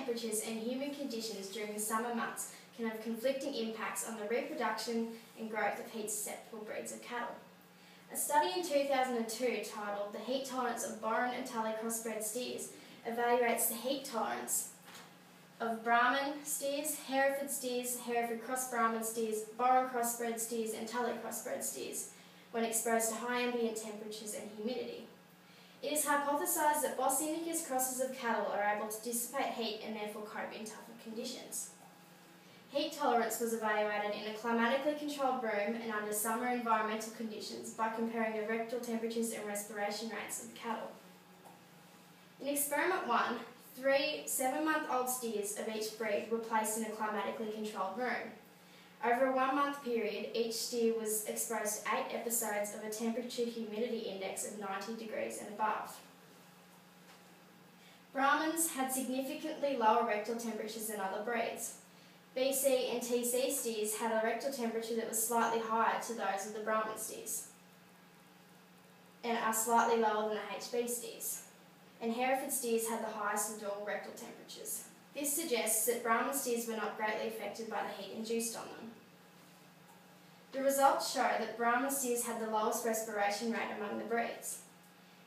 temperatures and humid conditions during the summer months can have conflicting impacts on the reproduction and growth of heat-susceptible breeds of cattle. A study in 2002 titled "The Heat Tolerance of Boran and Tully Crossbred Steers" evaluates the heat tolerance of Brahman steers, Hereford steers, Hereford cross-Brahman steers, Boran crossbred steers and Tully crossbred steers when exposed to high ambient temperatures and humidity. It is hypothesised that Bos indicus crosses of cattle are able to dissipate heat and therefore cope in tougher conditions. Heat tolerance was evaluated in a climatically controlled room and under summer environmental conditions by comparing the rectal temperatures and respiration rates of cattle. In Experiment 1, 3 7-month-old steers of each breed were placed in a climatically controlled room. Over a 1-month period, each steer was exposed to 8 episodes of a temperature-humidity index of 90 degrees and above. Brahmans had significantly lower rectal temperatures than other breeds. BC and TC steers had a rectal temperature that was slightly higher to those of the Brahman steers and are slightly lower than the HB steers. And Hereford steers had the highest of all rectal temperatures. This suggests that Brahman steers were not greatly affected by the heat induced on them. The results show that Brahman steers had the lowest respiration rate among the breeds.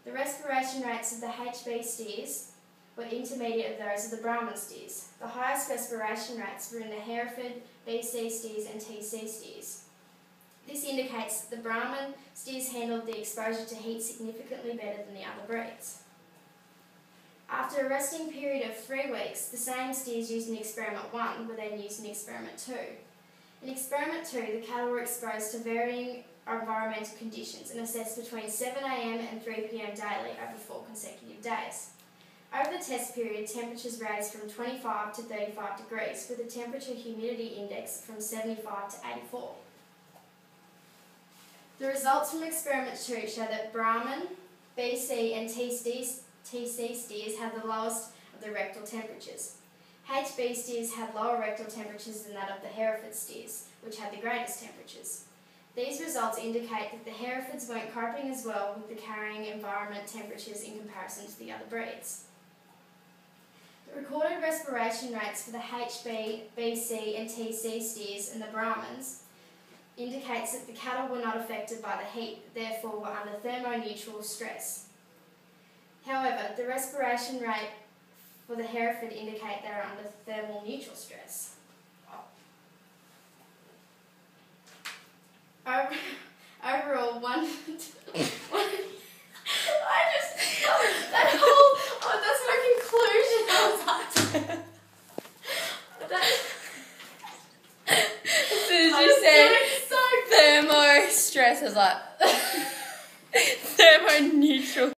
The respiration rates of the HB steers were intermediate of those of the Brahman steers. The highest respiration rates were in the Hereford, BC steers and TC steers. This indicates that the Brahman steers handled the exposure to heat significantly better than the other breeds. After a resting period of 3 weeks, the same steers used in Experiment 1 were then used in Experiment 2. In Experiment 2, the cattle were exposed to varying environmental conditions and assessed between 7 AM and 3 PM daily over 4 consecutive days. Over the test period, temperatures raised from 25 to 35 degrees, with a temperature-humidity index from 75 to 84. The results from Experiment 2 show that Brahman, BC and TC steers had the lowest of the rectal temperatures. HB steers had lower rectal temperatures than that of the Hereford steers, which had the greatest temperatures. These results indicate that the Herefords weren't coping as well with the carrying environment temperatures in comparison to the other breeds. The recorded respiration rates for the HB, BC and TC steers and the Brahmans indicates that the cattle were not affected by the heat, therefore were under thermoneutral stress. However, the respiration rate for the Hereford indicate they are under thermal neutral stress. Overall, that's my conclusion. As soon as you said thermo stress, I was like, thermo neutral.